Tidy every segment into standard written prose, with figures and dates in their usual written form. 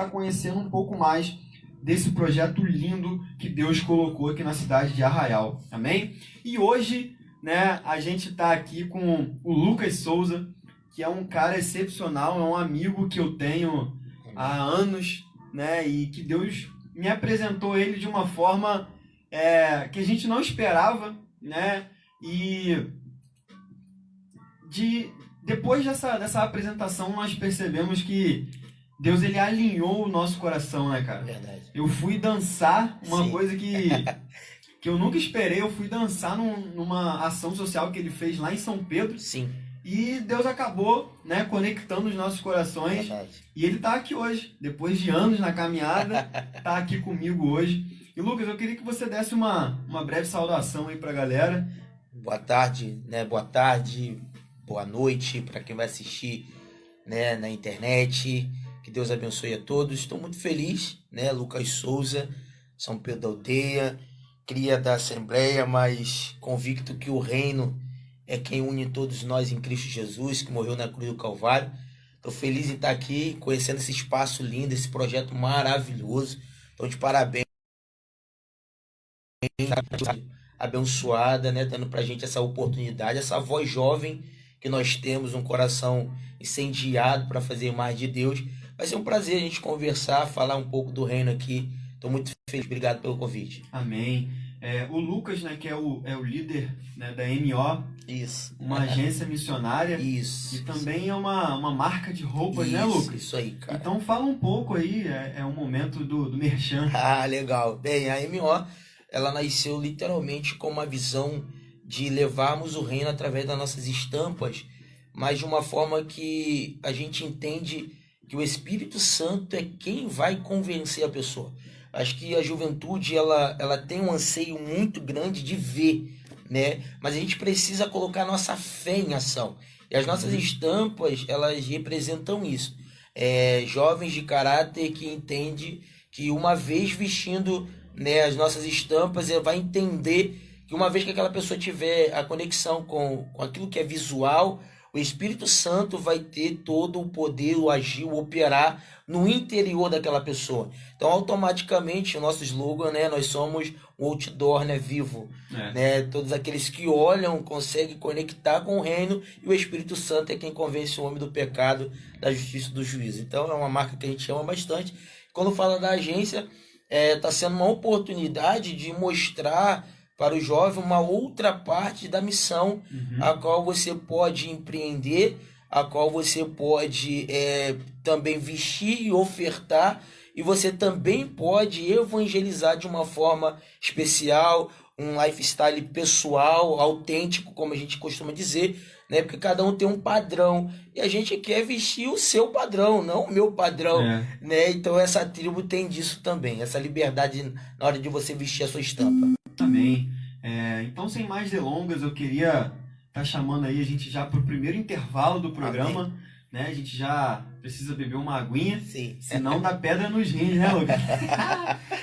estar conhecendo um pouco mais desse projeto lindo que Deus colocou aqui na cidade de Arraial. Amém? E hoje, né, a gente está aqui com o Lucas Souza, que é um cara excepcional, é um amigo que eu tenho há anos, né, e que Deus me apresentou ele de uma forma que a gente não esperava, né, e depois dessa apresentação nós percebemos que Deus, ele alinhou o nosso coração, né, cara? Verdade. Eu fui dançar, uma Sim. coisa que eu nunca esperei, eu fui dançar numa ação social que ele fez lá em São Pedro. Sim. E Deus acabou, né, conectando os nossos corações. Verdade. E ele tá aqui hoje, depois de anos na caminhada, tá aqui comigo hoje. E Lucas, eu queria que você desse uma breve saudação aí pra galera. Boa tarde, né? Boa tarde, boa noite para quem vai assistir, né, na internet. Que Deus abençoe a todos. Estou muito feliz, né? Lucas Souza, São Pedro da Aldeia, cria da Assembleia, mas convicto que o reino é quem une todos nós em Cristo Jesus, que morreu na cruz do Calvário. Estou feliz em estar aqui, conhecendo esse espaço lindo, esse projeto maravilhoso. Então, de parabéns, abençoada, né? Dando pra gente essa oportunidade, essa voz jovem que nós temos, um coração incendiado para fazer mais de Deus. Vai ser um prazer a gente conversar, falar um pouco do reino aqui. Estou muito feliz, obrigado pelo convite. Amém. O Lucas, né, que é o líder, né, da MO, Isso. uma agência missionária. Isso. E também é uma marca de roupas, Isso, né, Lucas? Isso aí, cara. Então fala um pouco aí, é um momento do merchan. Ah, legal. Bem, a MO, ela nasceu literalmente com uma visão de levarmos o reino através das nossas estampas, mas de uma forma que a gente entende que o Espírito Santo é quem vai convencer a pessoa. Acho que a juventude ela tem um anseio muito grande de ver, né? Mas a gente precisa colocar nossa fé em ação. E as nossas estampas, elas representam isso. Jovens de caráter que entendem que uma vez vestindo, né, as nossas estampas, ele vai entender que uma vez que aquela pessoa tiver a conexão com aquilo que é visual, o Espírito Santo vai ter todo o poder, o agir, o operar no interior daquela pessoa. Então, automaticamente, o nosso slogan, né, nós somos um outdoor, né, vivo. Né? Todos aqueles que olham conseguem conectar com o reino, e o Espírito Santo é quem convence o homem do pecado, da justiça e do juízo. Então, é uma marca que a gente ama bastante. Quando fala da agência, está sendo uma oportunidade de mostrar para o jovem uma outra parte da missão, a qual você pode empreender, a qual você pode também vestir e ofertar, e você também pode evangelizar de uma forma especial, um lifestyle pessoal, autêntico, como a gente costuma dizer, né? Porque cada um tem um padrão, e a gente quer vestir o seu padrão, não o meu padrão, né? Então essa tribo tem disso também, essa liberdade na hora de você vestir a sua estampa. Amém. Então, sem mais delongas, eu queria estar chamando aí a gente já para o primeiro intervalo do programa. Amém. Né? A gente já precisa beber uma aguinha, sim, senão dá pedra nos rins, né, Lucas?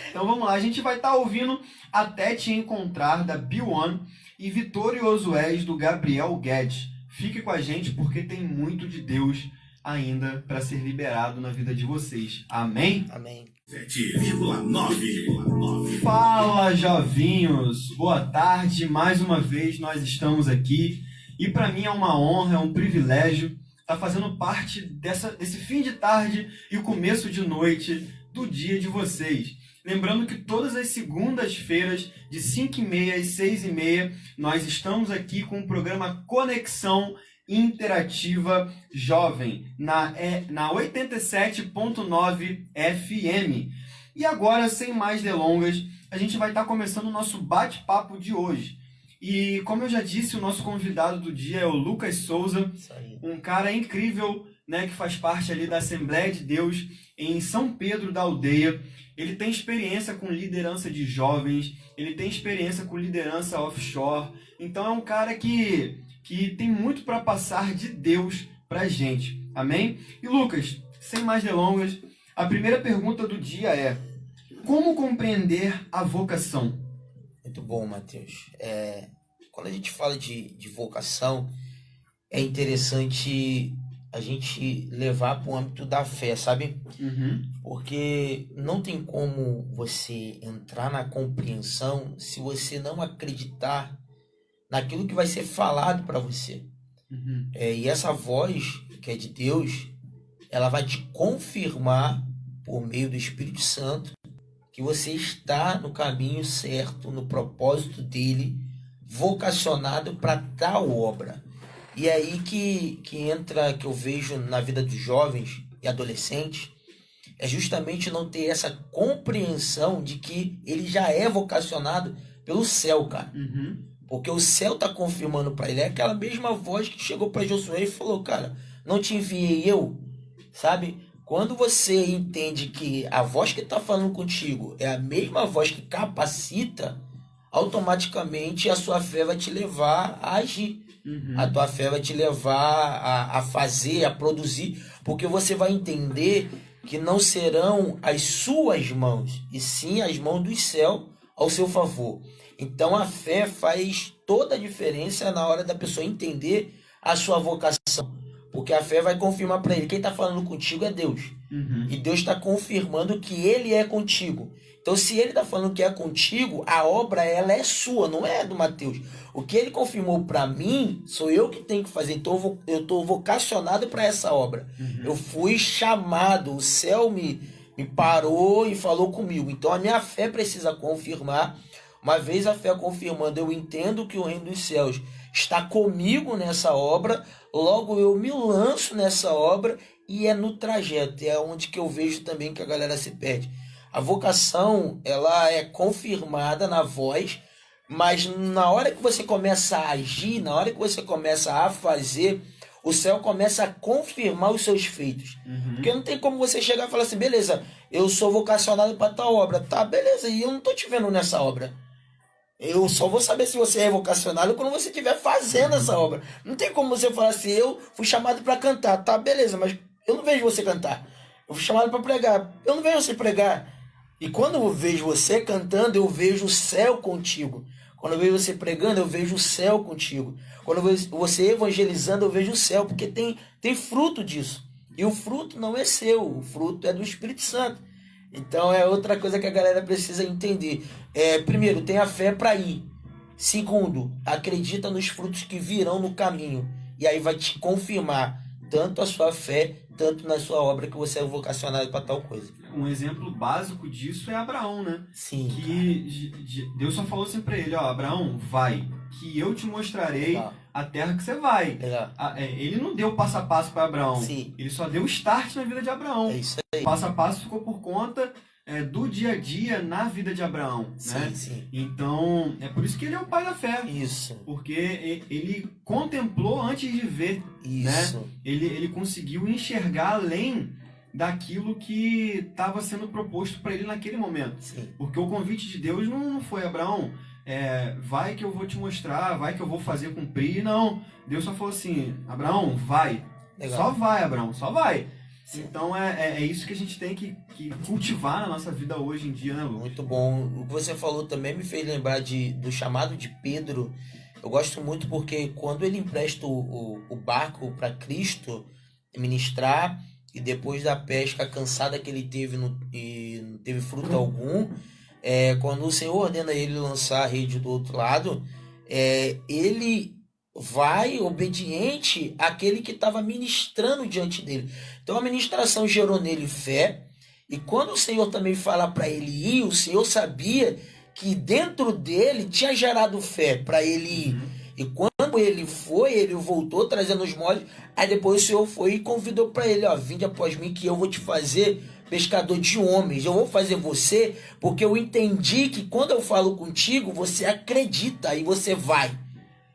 Então vamos lá, a gente vai estar ouvindo Até Te Encontrar, da B1, e Vitorioso És, do Gabriel Guedes. Fique com a gente porque tem muito de Deus ainda para ser liberado na vida de vocês. Amém? Amém. 7,9. Fala, jovinhos! Boa tarde, mais uma vez nós estamos aqui e para mim é uma honra, é um privilégio estar fazendo parte desse fim de tarde e o começo de noite do dia de vocês. Lembrando que todas as segundas-feiras, de 5h30 às 6h30, nós estamos aqui com o programa Conexão Interativa Jovem, na 87.9 FM. E agora, sem mais delongas, a gente vai estar começando o nosso bate-papo de hoje. E como eu já disse, o nosso convidado do dia é o Lucas Souza, um cara incrível, né, que faz parte ali da Assembleia de Deus em São Pedro da Aldeia. Ele tem experiência com liderança de jovens, ele tem experiência com liderança offshore. Então é um cara que tem muito para passar de Deus para a gente. Amém? E Lucas, sem mais delongas, a primeira pergunta do dia é: como compreender a vocação? Muito bom, Matheus. Quando a gente fala de vocação, é interessante a gente levar para o âmbito da fé, sabe? Uhum. Porque não tem como você entrar na compreensão se você não acreditar naquilo que vai ser falado para você. Uhum. E essa voz, que é de Deus, ela vai te confirmar, por meio do Espírito Santo, que você está no caminho certo, no propósito dele, vocacionado para tal obra. E é aí que entra, que eu vejo na vida dos jovens e adolescentes, é justamente não ter essa compreensão de que ele já é vocacionado pelo céu, cara. Uhum. Porque o céu está confirmando para ele. É aquela mesma voz que chegou para Josué e falou, cara, não te enviei eu? Sabe? Quando você entende que a voz que está falando contigo é a mesma voz que capacita, automaticamente a sua fé vai te levar a agir. Uhum. A tua fé vai te levar a fazer, a produzir, porque você vai entender que não serão as suas mãos, e sim as mãos do céu ao seu favor. Então a fé faz toda a diferença na hora da pessoa entender a sua vocação. Porque a fé vai confirmar para ele, quem está falando contigo é Deus. Uhum. E Deus está confirmando que ele é contigo. Então se ele está falando que é contigo, a obra ela é sua, não é do Mateus. O que ele confirmou para mim, sou eu que tenho que fazer. Então eu estou vocacionado para essa obra. Uhum. Eu fui chamado, o céu me parou e falou comigo. Então a minha fé precisa confirmar. Uma vez a fé confirmando, eu entendo que o reino dos céus está comigo nessa obra, logo eu me lanço nessa obra e é no trajeto, é onde que eu vejo também que a galera se perde. A vocação, ela é confirmada na voz, mas na hora que você começa a agir, na hora que você começa a fazer, o céu começa a confirmar os seus feitos. Uhum. Porque não tem como você chegar e falar assim, beleza, eu sou vocacionado para tal obra. Tá, beleza, e eu não tô te vendo nessa obra. Eu só vou saber se você é vocacionado quando você estiver fazendo essa obra. Não tem como você falar assim, eu fui chamado para cantar. Tá, beleza, mas eu não vejo você cantar. Eu fui chamado para pregar. Eu não vejo você pregar. E quando eu vejo você cantando, eu vejo o céu contigo. Quando eu vejo você pregando, eu vejo o céu contigo. Quando eu vejo você evangelizando, eu vejo o céu. Porque tem fruto disso. E o fruto não é seu. O fruto é do Espírito Santo. Então é outra coisa que a galera precisa entender. Primeiro, tenha fé para ir. Segundo, acredita nos frutos que virão no caminho. E aí vai te confirmar tanto a sua fé, tanto na sua obra que você é vocacionado para tal coisa. Um exemplo básico disso é Abraão, né? Sim. Que Deus só falou assim para ele, ó, Abraão, vai, que eu te mostrarei a terra que você vai. Ele não deu passo a passo para Abraão. Sim. Ele só deu start na vida de Abraão. É isso aí. O passo a passo ficou por conta do dia a dia na vida de Abraão. Sim, né? sim. Então, é por isso que ele é o pai da fé. Isso. Porque ele contemplou antes de ver. Isso. Né? Ele conseguiu enxergar além daquilo que estava sendo proposto para ele naquele momento. Sim. Porque o convite de Deus não foi, Abraão, vai que eu vou te mostrar, vai que eu vou fazer cumprir. Não, Deus só falou assim, Abraão, vai. Legal. Só vai, Abraão, só vai. Sim. Então é isso que a gente tem que cultivar na nossa vida hoje em dia, né, Lu? Muito bom. O que você falou também me fez lembrar do chamado de Pedro. Eu gosto muito porque quando ele empresta o barco para Cristo ministrar, e depois da pesca cansada que ele teve e não teve fruto algum, quando o Senhor ordena ele lançar a rede do outro lado, ele vai obediente àquele que estava ministrando diante dele. Então a ministração gerou nele fé, e quando o Senhor também fala para ele ir, o Senhor sabia que dentro dele tinha gerado fé para ele ir. Uhum. E quando ele foi, ele voltou trazendo os molhos. Aí depois o Senhor foi e convidou para ele, ó, vinde após mim que eu vou te fazer pescador de homens. Eu vou fazer você porque eu entendi que quando eu falo contigo, você acredita e você vai.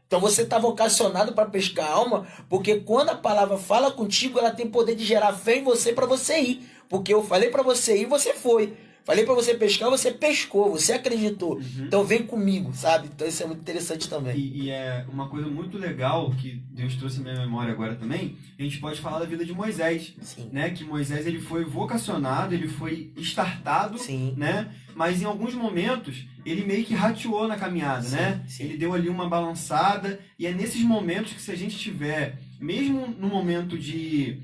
Então você está vocacionado para pescar a alma, porque quando a palavra fala contigo, ela tem poder de gerar fé em você para você ir. Porque eu falei para você ir, você foi. Falei para você pescar, você pescou, você acreditou. Uhum. Então vem comigo, sabe? Então isso é muito interessante também. E é uma coisa muito legal que Deus trouxe na minha memória agora também. A gente pode falar da vida de Moisés. Sim. Né? Que Moisés ele foi vocacionado, ele foi startado, Sim. né? Mas em alguns momentos ele meio que rateou na caminhada, Sim, né? sim. Ele deu ali uma balançada, e é nesses momentos que, se a gente estiver mesmo no momento de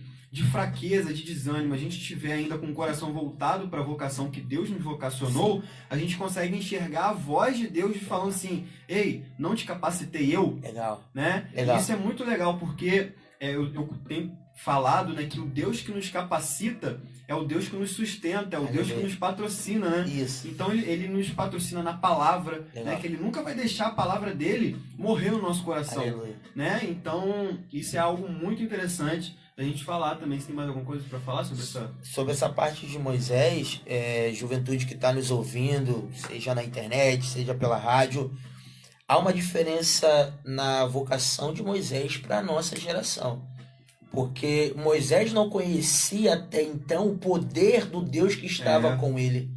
fraqueza, de desânimo, a gente estiver ainda com o coração voltado para a vocação que Deus nos vocacionou, a gente consegue enxergar a voz de Deus falando assim, ei, não te capacitei eu? Legal. Né? Legal. Isso é muito legal, porque eu tenho falado, né, que o Deus que nos capacita é o Deus que nos sustenta, é o Deus que nos patrocina, né? Isso. Então ele nos patrocina na palavra, né, que ele nunca vai deixar a palavra dele morrer no nosso coração. Aleluia. Né? Então isso é algo muito interessante da gente falar também. Se tem mais alguma coisa para falar sobre essa parte de Moisés, juventude que está nos ouvindo, seja na internet, seja pela rádio, há uma diferença na vocação de Moisés para a nossa geração. Porque Moisés não conhecia até então o poder do Deus que estava com ele.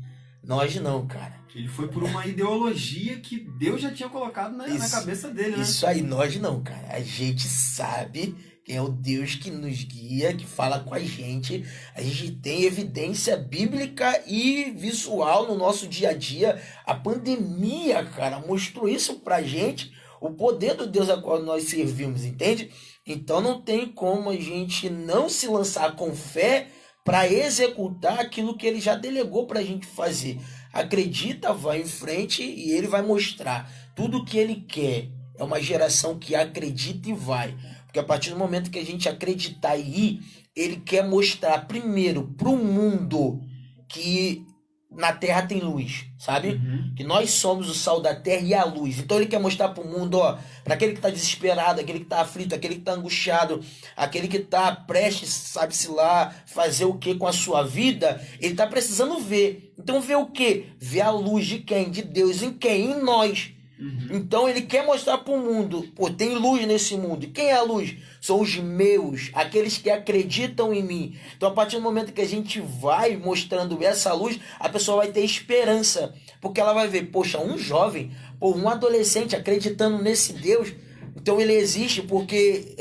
Nós não, cara. Ele foi por uma ideologia que Deus já tinha colocado na cabeça dele, né? Isso aí, nós não, cara. A gente sabe quem é o Deus que nos guia, que fala com a gente. A gente tem evidência bíblica e visual no nosso dia a dia. A pandemia, cara, mostrou isso pra gente. O poder do Deus a qual nós servimos, entende? Então não tem como a gente não se lançar com fé para executar aquilo que ele já delegou para a gente fazer. Acredita, vai em frente e ele vai mostrar tudo o que ele quer. É uma geração que acredita e vai. Porque a partir do momento que a gente acreditar e ir, ele quer mostrar primeiro para o mundo que na terra tem luz, sabe? Uhum. Que nós somos o sal da terra e a luz. Então ele quer mostrar para o mundo, ó, para aquele que está desesperado, aquele que está aflito, aquele que está angustiado, aquele que está prestes, sabe-se lá, fazer o que com a sua vida, ele está precisando ver. Então ver o quê? Ver a luz de quem? De Deus. Em quem? Em nós. Uhum. Então ele quer mostrar para o mundo, pô, tem luz nesse mundo. E quem é a luz? São os meus, aqueles que acreditam em mim. Então a partir do momento que a gente vai mostrando essa luz, a pessoa vai ter esperança. Porque ela vai ver, poxa, um jovem, um adolescente acreditando nesse Deus. Então ele existe porque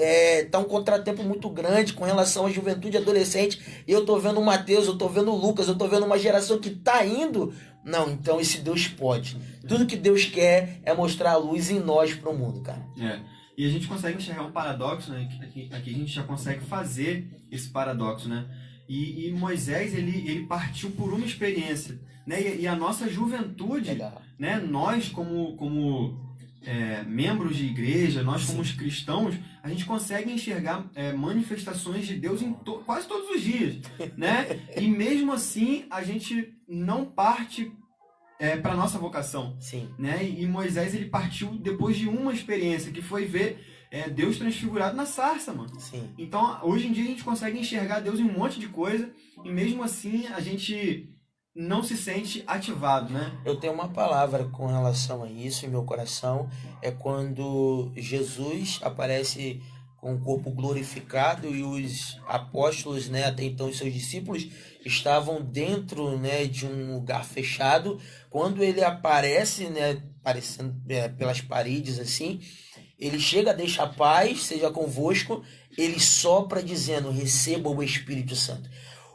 tá um contratempo muito grande com relação à juventude adolescente. E eu tô vendo o Mateus, eu tô vendo o Lucas, eu tô vendo uma geração que tá indo. Não, então esse Deus pode. Tudo que Deus quer é mostrar a luz em nós pro mundo, cara. E a gente consegue enxergar um paradoxo, né? Aqui a gente já consegue fazer esse paradoxo, né? E Moisés, ele partiu por uma experiência, né? E a nossa juventude, né? Nós como membros de igreja, nós como os cristãos, a gente consegue enxergar manifestações de Deus em quase todos os dias, né? E mesmo assim, a gente não parte para nossa vocação. Sim. Né? E Moisés, ele partiu depois de uma experiência, que foi ver Deus transfigurado na sarça, mano. Sim. Então, hoje em dia, a gente consegue enxergar Deus em um monte de coisa, e mesmo assim, a gente não se sente ativado, né? Eu tenho uma palavra com relação a isso em meu coração, é quando Jesus aparece com o corpo glorificado e os apóstolos, né, até então os seus discípulos, estavam dentro, né, de um lugar fechado. Quando ele aparece, né, aparecendo pelas paredes assim, ele chega, deixa a paz, seja convosco, ele sopra dizendo, receba o Espírito Santo.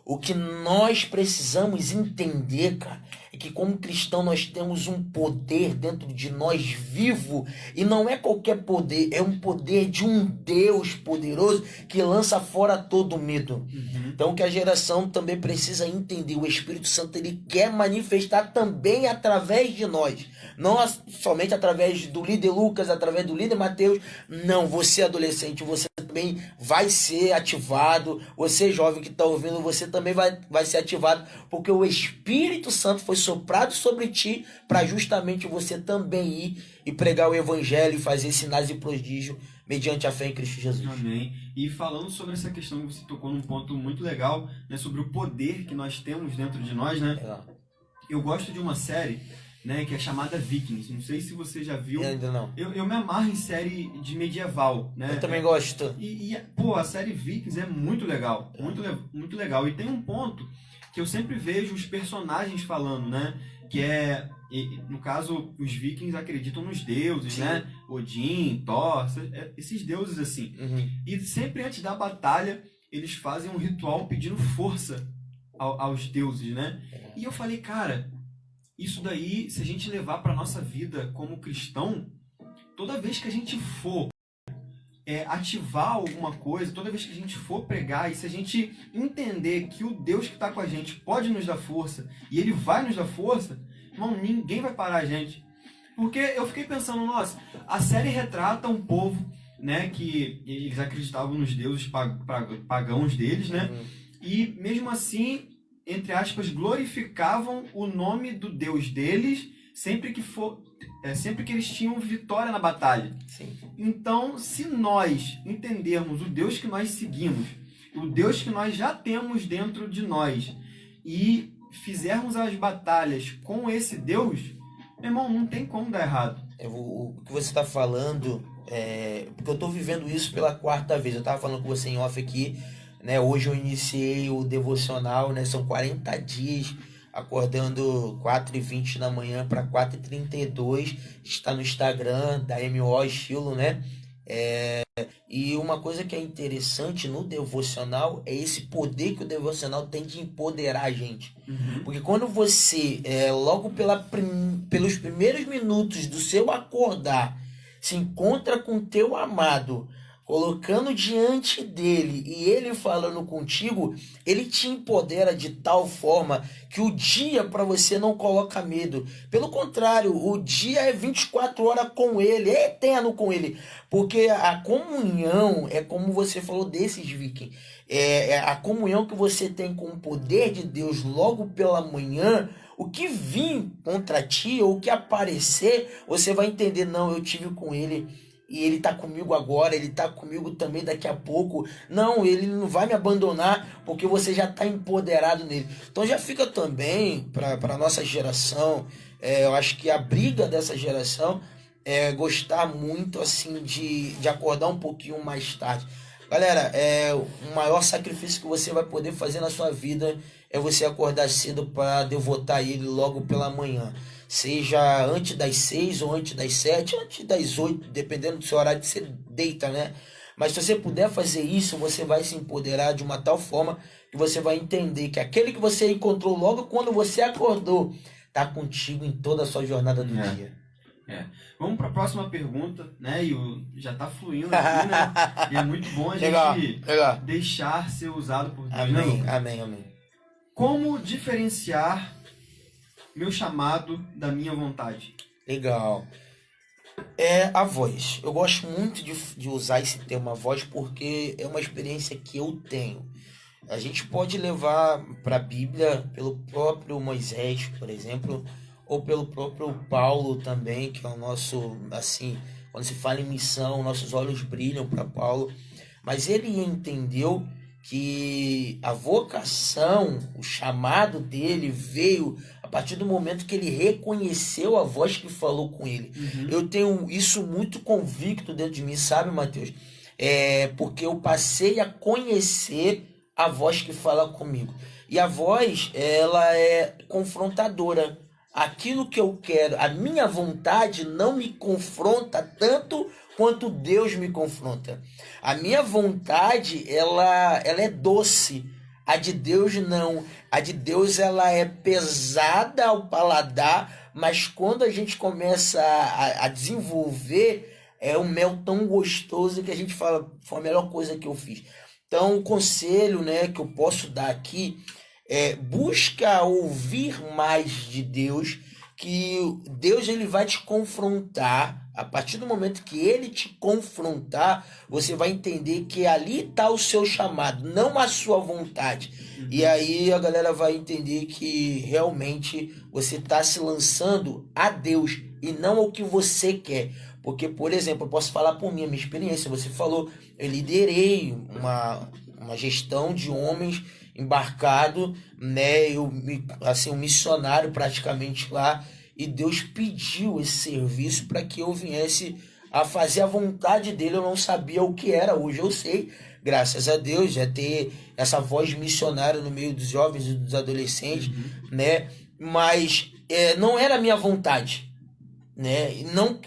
O que nós precisamos entender, cara, é que como cristão nós temos um poder dentro de nós vivo, e não é qualquer poder, é um poder de um Deus poderoso que lança fora todo medo. Uhum. Então que a geração também precisa entender, o Espírito Santo ele quer manifestar também através de nós, não somente através do líder Lucas, através do líder Mateus. Não, você adolescente, você também vai ser ativado, você jovem que está ouvindo, você também vai ser ativado, porque o Espírito Santo foi soprado sobre ti para justamente você também ir e pregar o evangelho e fazer sinais e prodígios mediante a fé em Cristo Jesus. Amém. E falando sobre essa questão que você tocou num ponto muito legal, né, sobre o poder que nós temos dentro de nós, né? Eu gosto de uma série, né, que é chamada Vikings. Não sei se você já viu. Ainda não. Eu me amarro em série de medieval, né? Eu também gosto. Pô, a série Vikings é muito legal. Muito legal. E tem um ponto que eu sempre vejo os personagens falando, né? Que no caso, os vikings acreditam nos deuses, sim, né? Odin, Thor, esses deuses assim. Uhum. E sempre antes da batalha, eles fazem um ritual pedindo força aos deuses, né? E eu falei, cara, isso daí, se a gente levar para nossa vida como cristão, toda vez que a gente for ativar alguma coisa, toda vez que a gente for pregar, e se a gente entender que o Deus que está com a gente pode nos dar força, e Ele vai nos dar força, irmão, ninguém vai parar a gente. Porque eu fiquei pensando, nossa, a série retrata um povo, né, que eles acreditavam nos deuses pagãos deles, né, e mesmo assim, entre aspas, glorificavam o nome do Deus deles sempre que eles tinham vitória na batalha. Sim. Então, se nós entendermos o Deus que nós seguimos, o Deus que nós já temos dentro de nós, e fizermos as batalhas com esse Deus, meu irmão, não tem como dar errado. O que você está falando, porque eu estou vivendo isso pela 4ª vez. Eu estava falando com você em off aqui, né? Hoje eu iniciei o devocional, né? São 40 dias, acordando 4h20 da manhã para 4h32. Está no Instagram da MO Estilo, né? E uma coisa que é interessante no devocional é esse poder que o devocional tem de empoderar a gente. Porque quando você, logo pelos primeiros minutos do seu acordar, se encontra com o teu amado, colocando diante dele e ele falando contigo, ele te empodera de tal forma que o dia para você não coloca medo. Pelo contrário, o dia é 24 horas com ele, é eterno com ele. Porque a comunhão, é como você falou desses vikings, é a comunhão que você tem com o poder de Deus logo pela manhã. O que vir contra ti ou o que aparecer, você vai entender, não, eu tive com ele e ele está comigo agora, ele está comigo também daqui a pouco. Não, ele não vai me abandonar porque você já está empoderado nele. Então já fica também para a nossa geração, eu acho que a briga dessa geração é gostar muito assim de acordar um pouquinho mais tarde. Galera, o maior sacrifício que você vai poder fazer na sua vida é você acordar cedo para devotar ele logo pela manhã. Seja antes das 6 ou antes das 7, antes das 8, dependendo do seu horário que você deita, né? Mas se você puder fazer isso, você vai se empoderar de uma tal forma que você vai entender que aquele que você encontrou logo quando você acordou está contigo em toda a sua jornada do dia. Vamos para a próxima pergunta, né? E já está fluindo aqui, né? E é muito bom a gente deixar ser usado por Deus. Amém, amém. Como diferenciar meu chamado da minha vontade? Legal. A voz. Eu gosto muito de usar esse termo, a voz, porque é uma experiência que eu tenho. A gente pode levar para a Bíblia pelo próprio Moisés, por exemplo, ou pelo próprio Paulo também, que é o nosso, assim, quando se fala em missão, nossos olhos brilham para Paulo. Mas ele entendeu que a vocação, o chamado dele veio a partir do momento que ele reconheceu a voz que falou com ele. Eu tenho isso muito convicto dentro de mim, sabe, Mateus? Porque eu passei a conhecer a voz que fala comigo. E a voz, ela é confrontadora. Aquilo que eu quero, a minha vontade não me confronta tanto quanto Deus me confronta. A minha vontade, ela é doce. A de Deus não. A de Deus, ela é pesada ao paladar, mas quando a gente começa a desenvolver, é um mel tão gostoso que a gente fala, foi a melhor coisa que eu fiz. Então, o conselho, né, que eu posso dar aqui busca ouvir mais de Deus, que Deus ele vai te confrontar. A partir do momento que ele te confrontar, você vai entender que ali está o seu chamado, não a sua vontade. E aí a galera vai entender que realmente você está se lançando a Deus e não ao que você quer. Porque, por exemplo, eu posso falar por minha experiência. Você falou, eu liderei uma gestão de homens embarcado, né? Um missionário praticamente lá, e Deus pediu esse serviço para que eu viesse a fazer a vontade dele. Eu não sabia o que era, hoje eu sei, graças a Deus, já ter essa voz missionária no meio dos jovens e dos adolescentes, né? Mas não era a minha vontade, né?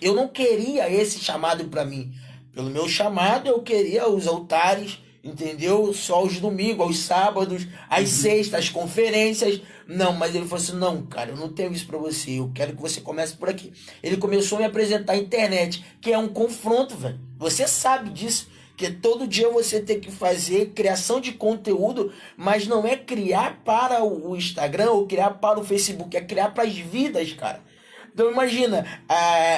Eu não queria esse chamado para mim. Pelo meu chamado, eu queria os altares entendeu? Só aos domingos, aos sábados, às sextas, às conferências. Não, mas ele falou assim, não, cara, eu não tenho isso pra você, eu quero que você comece por aqui. Ele começou a me apresentar a internet, que é um confronto, velho. Você sabe disso, que todo dia você tem que fazer criação de conteúdo, mas não é criar para o Instagram ou criar para o Facebook, é criar para as vidas, cara. Então imagina,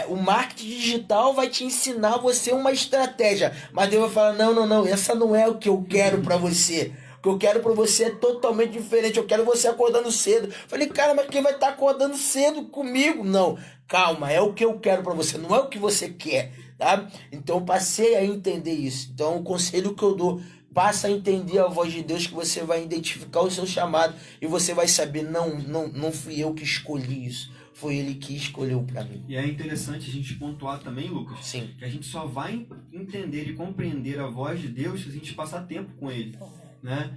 o marketing digital vai te ensinar você uma estratégia, mas Deus vai falar, não, essa não é o que eu quero para você. O que eu quero pra você é totalmente diferente. Eu quero você acordando cedo. Falei, cara, mas quem vai estar acordando cedo comigo? Não, calma, é o que eu quero pra você, não é o que você quer, tá? Então eu passei a entender isso. Então o conselho que eu dou, passa a entender a voz de Deus, que você vai identificar o seu chamado e você vai saber, não fui eu que escolhi isso. Foi ele que escolheu para mim. E é interessante a gente pontuar também, Lucas, Sim. que a gente só vai entender e compreender a voz de Deus se a gente passar tempo com ele, né?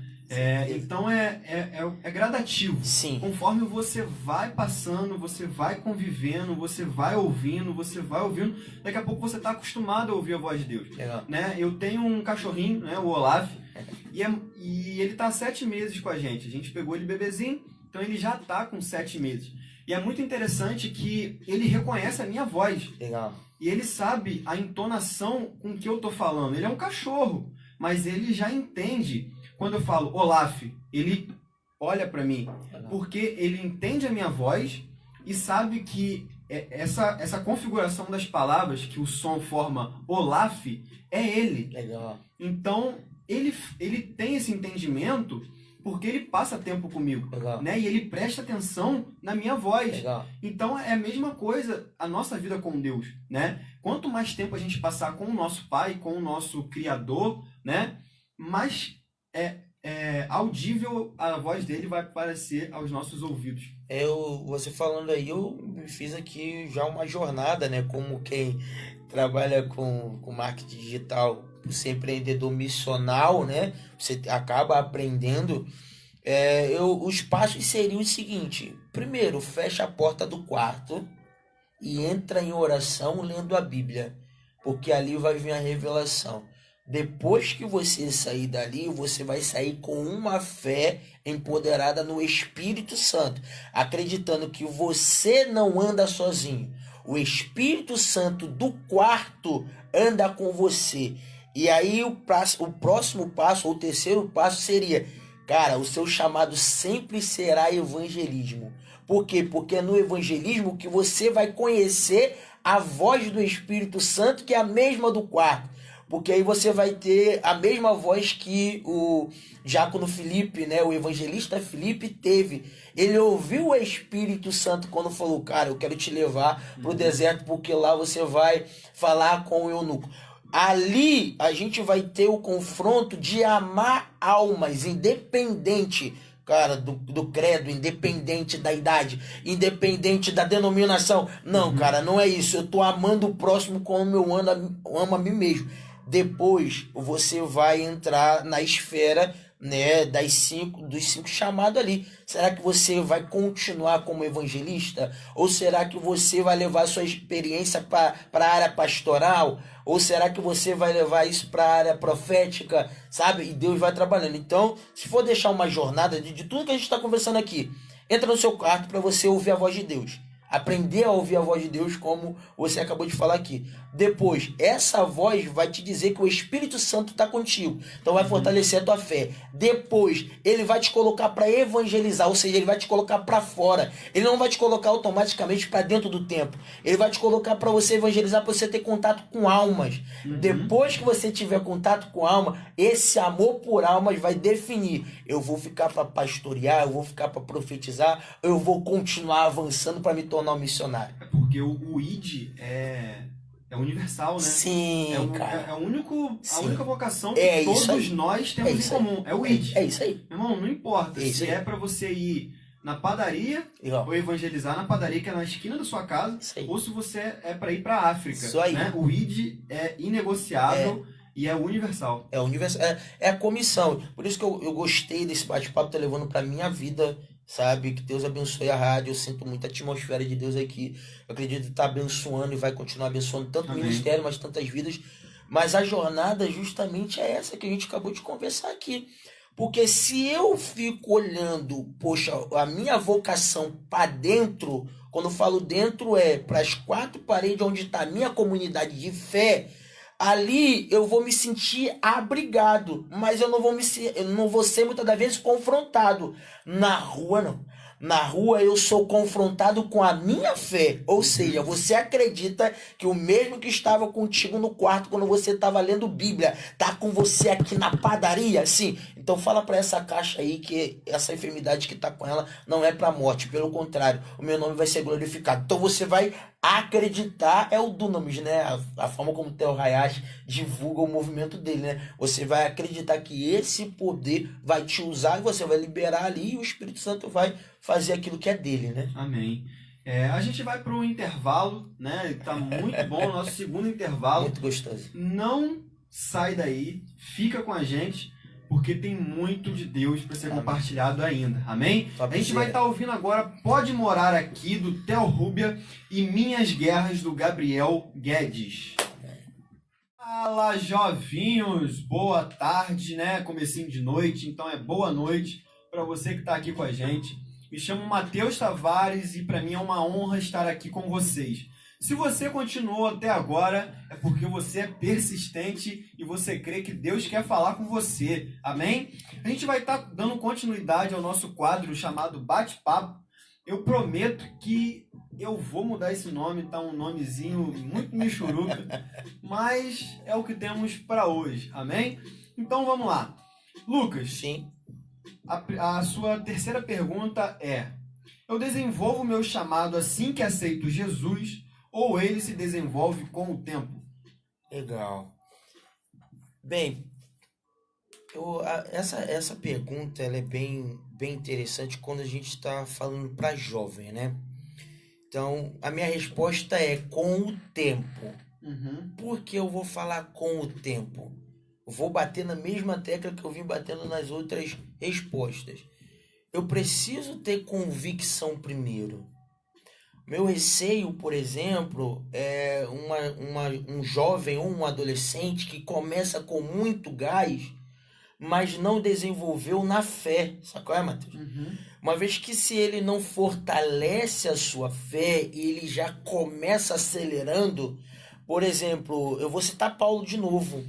Então é gradativo. Sim. Conforme você vai passando, você vai convivendo, você vai ouvindo, daqui a pouco você está acostumado a ouvir a voz de Deus. Legal. Né? Eu tenho um cachorrinho, né, o Olaf, e ele está há 7 meses com a gente pegou ele bebezinho, então ele já está com 7 meses. E é muito interessante que ele reconhece a minha voz. Legal. E ele sabe a entonação com que eu tô falando. Ele é um cachorro, mas ele já entende. Quando eu falo Olaf, ele olha para mim. Legal. Porque ele entende a minha voz e sabe que essa configuração das palavras, que o som forma Olaf, é ele. Legal. Então, ele tem esse entendimento porque ele passa tempo comigo, né? E ele presta atenção na minha voz. Legal. Então é a mesma coisa a nossa vida com Deus, né? Quanto mais tempo a gente passar com o nosso Pai, com o nosso Criador, né? Mais audível a voz dele vai aparecer aos nossos ouvidos. Você falando aí, eu fiz aqui já uma jornada, né? Como quem trabalha com marketing digital, ser empreendedor missional, né? Você acaba aprendendo. Os passos seriam o seguinte: primeiro, fecha a porta do quarto e entra em oração lendo a Bíblia, porque ali vai vir a revelação. Depois que você sair dali, você vai sair com uma fé empoderada no Espírito Santo, acreditando que você não anda sozinho. O Espírito Santo do quarto anda com você. E aí o próximo passo, ou o terceiro passo seria, cara, o seu chamado sempre será evangelismo. Por quê? Porque é no evangelismo que você vai conhecer a voz do Espírito Santo, que é a mesma do quarto. Porque aí você vai ter a mesma voz que o diácono Felipe, né, o evangelista Felipe teve. Ele ouviu o Espírito Santo quando falou, cara, eu quero te levar pro deserto, porque lá você vai falar com o eunuco. Ali a gente vai ter o confronto de amar almas, independente, cara, do credo, independente da idade, independente da denominação. Não, cara, não é isso. Eu tô amando o próximo como eu amo a mim mesmo. Depois você vai entrar na esfera, né, dos cinco chamados ali. Será que você vai continuar como evangelista? Ou será que você vai levar a sua experiência para a área pastoral? Ou será que você vai levar isso para a área profética? Sabe? E Deus vai trabalhando. Então, se for deixar uma jornada de tudo que a gente está conversando aqui, entra no seu quarto para você ouvir a voz de Deus. Aprender a ouvir a voz de Deus, como você acabou de falar aqui. Depois, essa voz vai te dizer que o Espírito Santo está contigo. Então vai fortalecer a tua fé. Depois, ele vai te colocar para evangelizar, ou seja, ele vai te colocar para fora. Ele não vai te colocar automaticamente para dentro do templo. Ele vai te colocar para você evangelizar, para você ter contato com almas. Depois que você tiver contato com alma, esse amor por almas vai definir. Eu vou ficar para pastorear, eu vou ficar para profetizar, eu vou continuar avançando para me tornar um missionário. É porque o ID é universal, né? Sim, cara. A única vocação que todos nós temos em comum. É o ID. É isso aí. Irmão, não importa se é para você ir na padaria, ou evangelizar na padaria, que é na esquina da sua casa, ou se você é para ir para a África. Isso aí. Né? O ID é inegociável. E é universal. É a comissão. Por isso que eu gostei desse bate-papo, tá levando pra minha vida, sabe? Que Deus abençoe a rádio. Eu sinto muita atmosfera de Deus aqui. Eu acredito que tá abençoando e vai continuar abençoando tanto o ministério, mas tantas vidas. Mas a jornada justamente é essa que a gente acabou de conversar aqui. Porque se eu fico olhando, poxa, a minha vocação para dentro, quando eu falo dentro é para as quatro paredes onde está a minha comunidade de fé, ali eu vou me sentir abrigado, mas eu não vou ser muitas das vezes confrontado. Na rua não. Na rua eu sou confrontado com a minha fé, ou seja, você acredita que o mesmo que estava contigo no quarto quando você estava lendo Bíblia, tá com você aqui na padaria? Sim. Então fala para essa caixa aí que essa enfermidade que tá com ela não é para morte, pelo contrário, o meu nome vai ser glorificado. Então você vai acreditar, é o Dunamis, né? A forma como o Theo Hayashi divulga o movimento dele, né? Você vai acreditar que esse poder vai te usar e você vai liberar ali e o Espírito Santo vai fazer aquilo que é dele, né? Amém. A gente vai para o intervalo, né? Tá muito bom o nosso segundo intervalo. Muito gostoso. Não sai daí, fica com a gente, porque tem muito de Deus para ser compartilhado ainda. Amém? A gente vai estar ouvindo agora Pode Morar Aqui, do Theo Rubia, e Minhas Guerras, do Gabriel Guedes. Fala, jovinhos! Boa tarde, né? Comecinho de noite, então é boa noite para você que está aqui com a gente. Me chamo Matheus Tavares e para mim é uma honra estar aqui com vocês. Se você continuou até agora, é porque você é persistente e você crê que Deus quer falar com você. Amém? A gente vai estar dando continuidade ao nosso quadro chamado Bate-Papo. Eu prometo que eu vou mudar esse nome, tá um nomezinho muito michuruca, mas é o que temos para hoje. Amém? Então vamos lá. Lucas. Sim. A sua terceira pergunta é: eu desenvolvo o meu chamado assim que aceito Jesus ou ele se desenvolve com o tempo? Legal. Bem, essa pergunta ela é bem interessante quando a gente está falando para jovem, né? Então, a minha resposta é com o tempo. Por que eu vou falar com o tempo? Vou bater na mesma tecla que eu vim batendo nas outras respostas. Eu preciso ter convicção primeiro. Meu receio, por exemplo, é um jovem ou um adolescente que começa com muito gás, mas não desenvolveu na fé. Sabe qual é, Matheus? Uma vez que se ele não fortalece a sua fé, ele já começa acelerando. Por exemplo, eu vou citar Paulo de novo.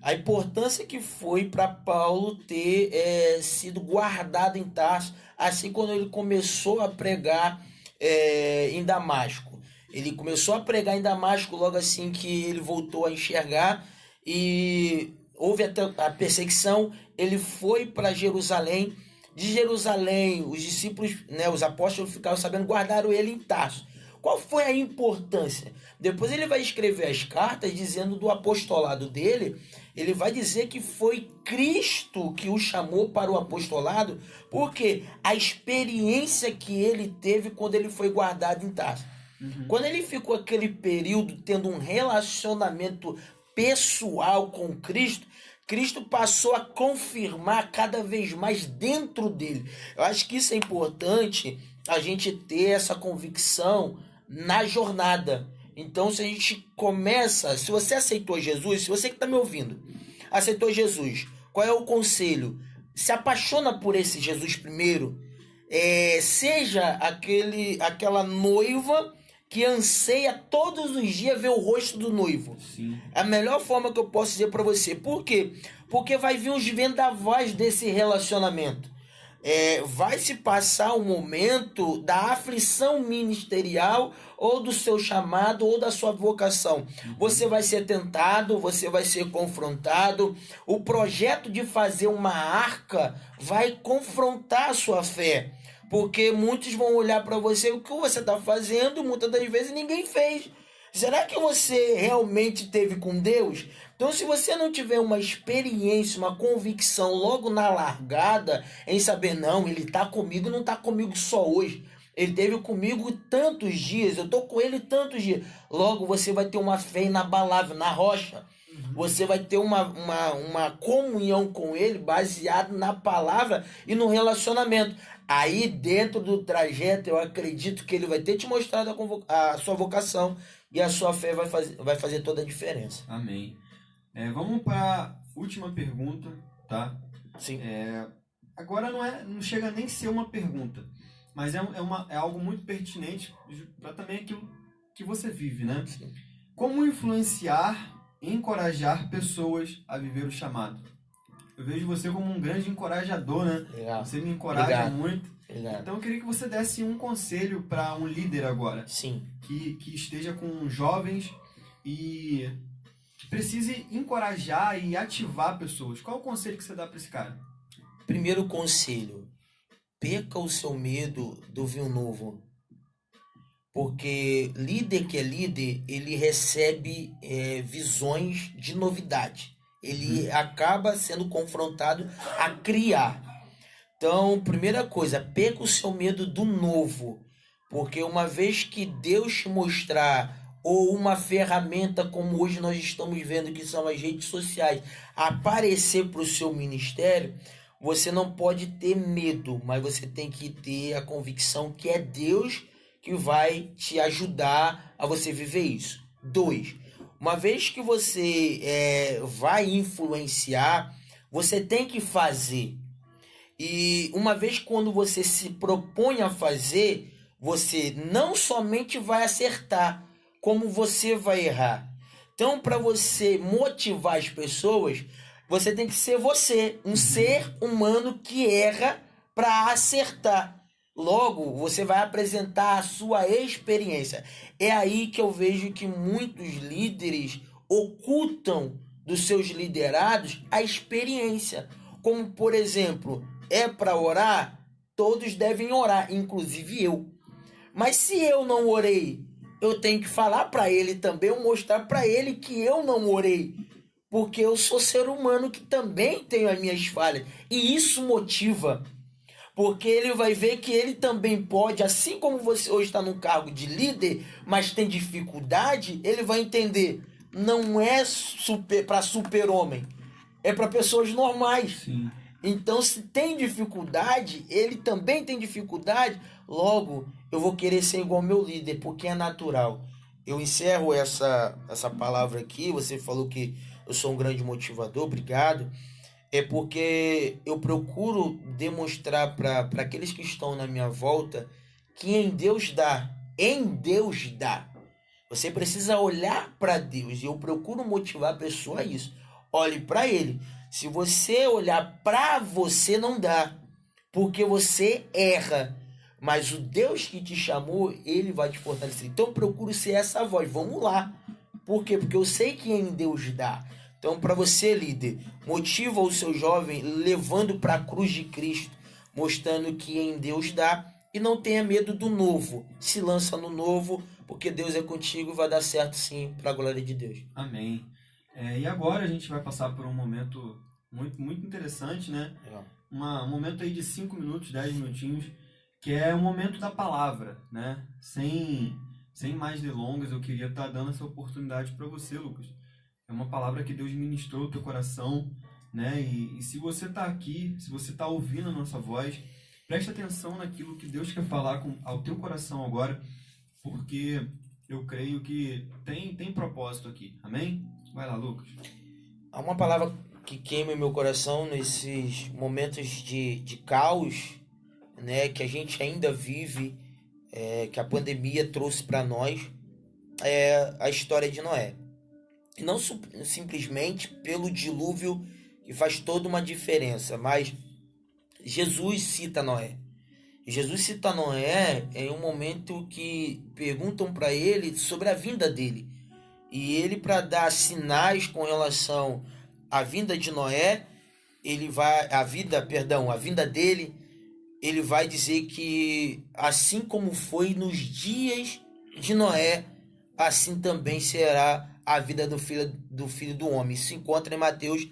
A importância que foi para Paulo ter sido guardado em Tarso, assim quando ele começou a pregar em Damasco. Ele começou a pregar em Damasco logo assim que ele voltou a enxergar e houve a perseguição. Ele foi para Jerusalém. De Jerusalém, os discípulos, né, os apóstolos ficaram sabendo, guardaram ele em Tarso. Qual foi a importância? Depois ele vai escrever as cartas dizendo do apostolado dele. Ele vai dizer que foi Cristo que o chamou para o apostolado, porque a experiência que ele teve quando ele foi guardado em Tarso. Quando ele ficou aquele período tendo um relacionamento pessoal com Cristo, Cristo passou a confirmar cada vez mais dentro dele. Eu acho que isso é importante, a gente ter essa convicção na jornada. Então, se a gente começa, se você aceitou Jesus, se você que está me ouvindo, aceitou Jesus, qual é o conselho? Se apaixona por esse Jesus primeiro. Seja aquela noiva que anseia todos os dias ver o rosto do noivo. Sim. É a melhor forma que eu posso dizer para você. Por quê? Porque vai vir os vendavais desse relacionamento. Vai se passar um momento da aflição ministerial ou do seu chamado ou da sua vocação. Você vai ser tentado, você vai ser confrontado. O projeto de fazer uma arca vai confrontar a sua fé. Porque muitos vão olhar para você, o que você está fazendo, muitas das vezes ninguém fez. Será que você realmente teve com Deus? Então, se você não tiver uma experiência, uma convicção logo na largada, em saber, não, ele está comigo, não está comigo só hoje. Ele esteve comigo tantos dias, eu estou com ele tantos dias. Logo, você vai ter uma fé inabalável, na rocha. Você vai ter uma comunhão com ele baseado na palavra e no relacionamento. Aí, dentro do trajeto, eu acredito que ele vai ter te mostrado a sua vocação e a sua fé vai fazer toda a diferença. Amém. Vamos para a última pergunta, tá? Sim. Agora não chega nem a ser uma pergunta, mas é algo muito pertinente para também aquilo que você vive, né? Sim. Como influenciar e encorajar pessoas a viver o chamado? Eu vejo você como um grande encorajador, né? Legal. Você me encoraja muito. Obrigado. Então eu queria que você desse um conselho para um líder agora. Sim. Que esteja com jovens e que precise encorajar e ativar pessoas. Qual é o conselho que você dá para esse cara? Primeiro conselho: perca o seu medo do vinho novo. Porque líder que é líder, ele recebe visões de novidade. Ele acaba sendo confrontado a criar. Então, primeira coisa, perca o seu medo do novo. Porque uma vez que Deus te mostrar, ou uma ferramenta como hoje nós estamos vendo, que são as redes sociais, aparecer para o seu ministério, você não pode ter medo, mas você tem que ter a convicção que é Deus que vai te ajudar a você viver isso. 2. Uma vez que você vai influenciar, você tem que fazer. E uma vez quando você se propõe a fazer, você não somente vai acertar, como você vai errar. Então, para você motivar as pessoas, você tem que ser você, um ser humano que erra para acertar. Logo, você vai apresentar a sua experiência. É aí que eu vejo que muitos líderes ocultam dos seus liderados a experiência. Como, por exemplo, para orar, todos devem orar, inclusive eu. Mas se eu não orei, eu tenho que falar para ele também, eu mostrar para ele que eu não orei. Porque eu sou ser humano que também tenho as minhas falhas. E isso motiva. Porque ele vai ver que ele também pode, assim como você hoje está num cargo de líder, mas tem dificuldade, ele vai entender. Não é para super-homem, é para pessoas normais. Sim. Então, se tem dificuldade, ele também tem dificuldade, logo eu vou querer ser igual ao meu líder, porque é natural. Eu encerro essa palavra aqui, você falou que eu sou um grande motivador, obrigado. É porque eu procuro demonstrar para aqueles que estão na minha volta que em Deus dá. Em Deus dá. Você precisa olhar para Deus. E eu procuro motivar a pessoa a isso. Olhe para Ele. Se você olhar para você, não dá. Porque você erra. Mas o Deus que te chamou, Ele vai te fortalecer. Então eu procuro ser essa voz. Vamos lá. Por quê? Porque eu sei que em Deus dá. Então, para você, líder, motiva o seu jovem levando para a cruz de Cristo, mostrando que em Deus dá, e não tenha medo do novo. Se lança no novo, porque Deus é contigo e vai dar certo sim, para a glória de Deus. Amém. E agora a gente vai passar por um momento muito, muito interessante, né? Um momento aí de 5 minutos, 10 minutinhos, que é o momento da palavra, né? Sem mais delongas, eu queria estar dando essa oportunidade para você, Lucas. É uma palavra que Deus ministrou no teu coração, né? E se você está aqui, se você está ouvindo a nossa voz, preste atenção naquilo que Deus quer falar ao teu coração agora, porque eu creio que tem propósito aqui. Amém? Vai lá, Lucas. Há uma palavra que queima em meu coração nesses momentos de caos, né? Que a gente ainda vive, que a pandemia trouxe para nós, é a história de Noé. E não simplesmente pelo dilúvio que faz toda uma diferença, mas Jesus cita Noé. Jesus cita Noé em um momento que perguntam para ele sobre a vinda dele. E ele, para dar sinais com relação à vinda de Noé, a vinda dele, ele vai dizer que assim como foi nos dias de Noé, assim também será a vida do filho do homem. Isso se encontra em Mateus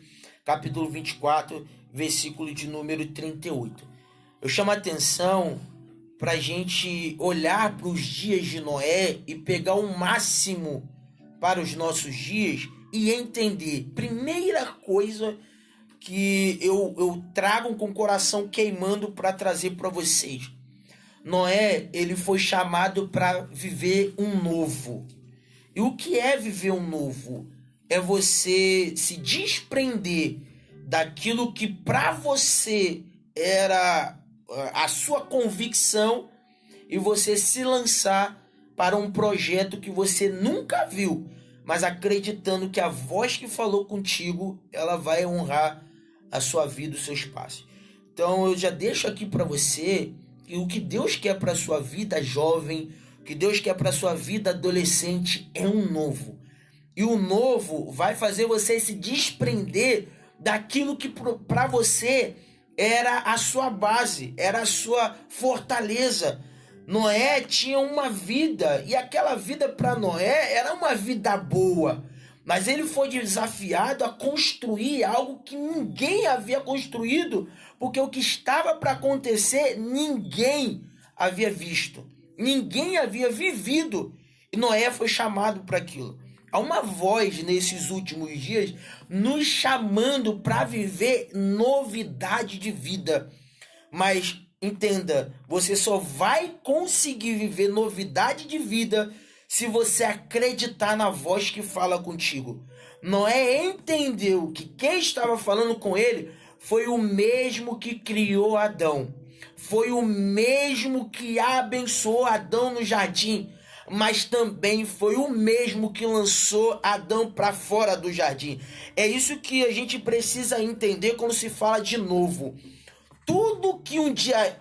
capítulo 24, versículo de número 38. Eu chamo a atenção para a gente olhar para os dias de Noé e pegar o máximo para os nossos dias e entender. Primeira coisa que eu trago com o coração queimando para trazer para vocês. Noé, ele foi chamado para viver um novo. E o que é viver um novo? é você se desprender daquilo que para você era a sua convicção e você se lançar para um projeto que você nunca viu, mas acreditando que a voz que falou contigo, ela vai honrar a sua vida, os seus passos. Então eu já deixo aqui para você que o que Deus quer para a sua vida jovem, o que Deus quer para a sua vida adolescente é um novo. E o novo vai fazer você se desprender daquilo que para você era a sua base, era a sua fortaleza. Noé tinha uma vida, e aquela vida para Noé era uma vida boa. Mas ele foi desafiado a construir algo que ninguém havia construído, porque o que estava para acontecer, ninguém havia visto. Ninguém havia vivido. E Noé foi chamado para aquilo. Há uma voz nesses últimos dias nos chamando para viver novidade de vida. Mas entenda, você só vai conseguir viver novidade de vida se você acreditar na voz que fala contigo. Noé entendeu que quem estava falando com ele foi o mesmo que criou Adão. Foi o mesmo que abençoou Adão no jardim, mas também foi o mesmo que lançou Adão para fora do jardim. É isso que a gente precisa entender quando se fala de novo. Tudo que um dia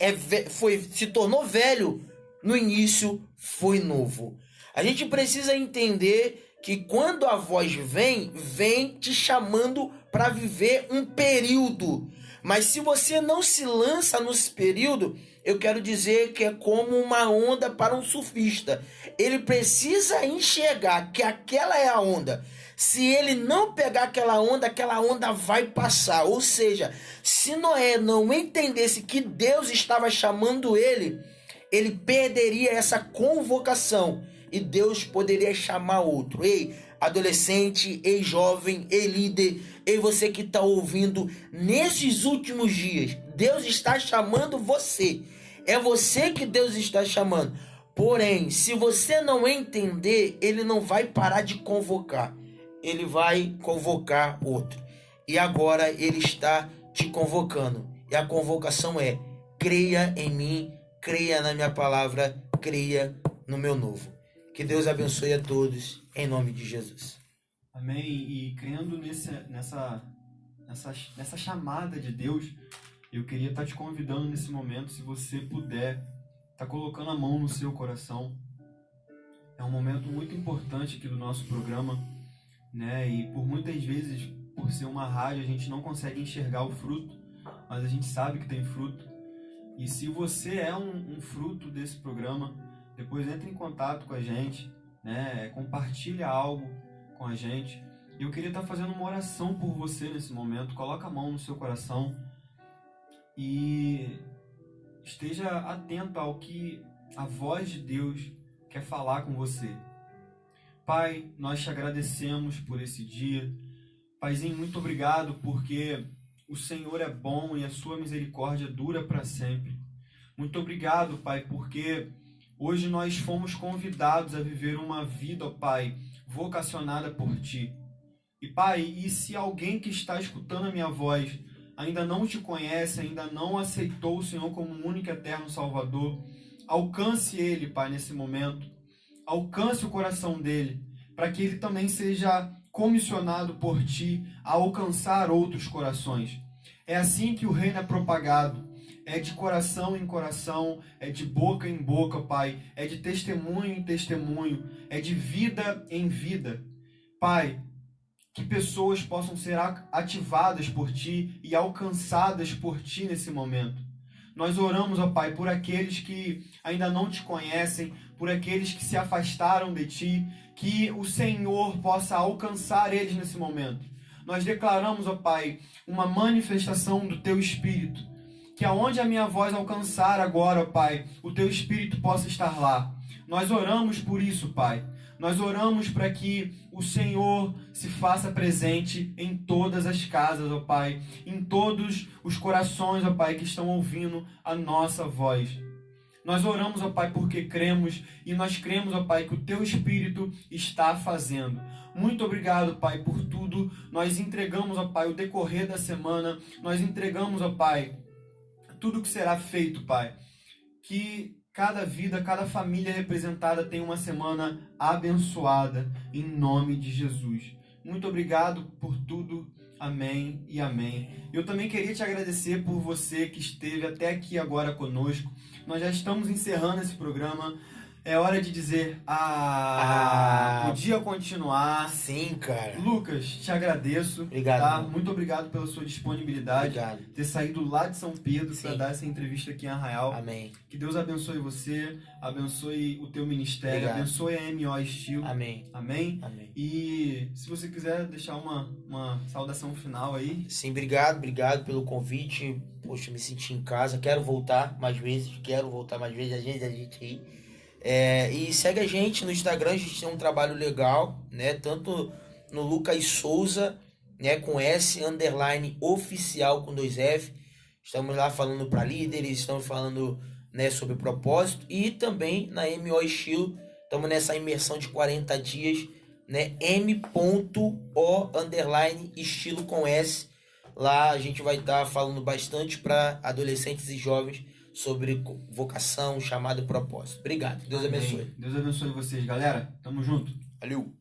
se tornou velho, no início foi novo. A gente precisa entender que quando a voz vem te chamando para viver um período. Mas se você não se lança nesse período, eu quero dizer que é como uma onda para um surfista. Ele precisa enxergar que aquela é a onda. Se ele não pegar aquela onda vai passar. Ou seja, se Noé não entendesse que Deus estava chamando ele perderia essa convocação e Deus poderia chamar outro. Ei, adolescente, ei, jovem, ei, líder, ei, você que está ouvindo, nesses últimos dias, Deus está chamando você. É você que Deus está chamando. Porém, se você não entender, ele não vai parar de convocar. Ele vai convocar outro. E agora ele está te convocando. E a convocação é: creia em mim, creia na minha palavra, creia no meu novo. Que Deus abençoe a todos, em nome de Jesus. Amém. E crendo nessa chamada de Deus, eu queria estar te convidando nesse momento, se você puder, estar colocando a mão no seu coração. É um momento muito importante aqui do nosso programa, né? E por muitas vezes, por ser uma rádio, a gente não consegue enxergar o fruto, mas a gente sabe que tem fruto. E se você é um fruto desse programa, depois entre em contato com a gente, né? Compartilha algo com a gente. Eu queria estar fazendo uma oração por você nesse momento. Coloca a mão no seu coração e esteja atento ao que a voz de Deus quer falar com você. Pai, nós te agradecemos por esse dia. Paizinho, muito obrigado porque o Senhor é bom e a sua misericórdia dura para sempre. Muito obrigado, Pai, porque hoje nós fomos convidados a viver uma vida, ó Pai, vocacionada por Ti. E Pai, e se alguém que está escutando a minha voz ainda não te conhece, ainda não aceitou o Senhor como um único e eterno Salvador, alcance ele, Pai, nesse momento. Alcance o coração dele, para que ele também seja comissionado por Ti a alcançar outros corações. É assim que o reino é propagado. É de coração em coração, é de boca em boca, Pai. É de testemunho em testemunho, é de vida em vida. Pai, que pessoas possam ser ativadas por Ti e alcançadas por Ti nesse momento. Nós oramos, ó Pai, por aqueles que ainda não Te conhecem, por aqueles que se afastaram de Ti, que o Senhor possa alcançar eles nesse momento. Nós declaramos, ó Pai, uma manifestação do Teu Espírito, que aonde a minha voz alcançar agora, ó Pai, o Teu Espírito possa estar lá. Nós oramos por isso, Pai. Nós oramos para que o Senhor se faça presente em todas as casas, ó Pai, em todos os corações, ó Pai, que estão ouvindo a nossa voz. Nós oramos, ó Pai, porque cremos e nós cremos, ó Pai, que o Teu Espírito está fazendo. Muito obrigado, Pai, por tudo. Nós entregamos, ó Pai, o decorrer da semana. Nós entregamos, ó Pai, tudo que será feito, Pai. Que cada vida, cada família representada tenha uma semana abençoada, em nome de Jesus. Muito obrigado por tudo. Amém e amém. Eu também queria te agradecer por você que esteve até aqui agora conosco. Nós já estamos encerrando esse programa. É hora de dizer, podia continuar. Sim, cara. Lucas, te agradeço. Obrigado. Tá? Muito obrigado pela sua disponibilidade. Obrigado. Ter saído lá de São Pedro para dar essa entrevista aqui em Arraial. Amém. Que Deus abençoe você, abençoe o teu ministério, Obrigado. abençoe a MO Estilo. Amém. Amém? Amém. E se você quiser deixar uma saudação final aí. Sim, obrigado pelo convite. Poxa, me senti em casa. Quero voltar mais vezes, às vezes a gente aí. E segue a gente no Instagram, a gente tem um trabalho legal, né? Tanto no Lucas Souza, né? Com S, _ oficial com 2F. Estamos lá falando para líderes, estamos falando, né, sobre propósito. E também na MO Estilo, estamos nessa imersão de 40 dias, né? M.O _ estilo com S. Lá a gente vai estar falando bastante para adolescentes e jovens sobre vocação, chamado e propósito. Obrigado. Deus abençoe. Deus abençoe vocês, galera. Tamo junto. Valeu.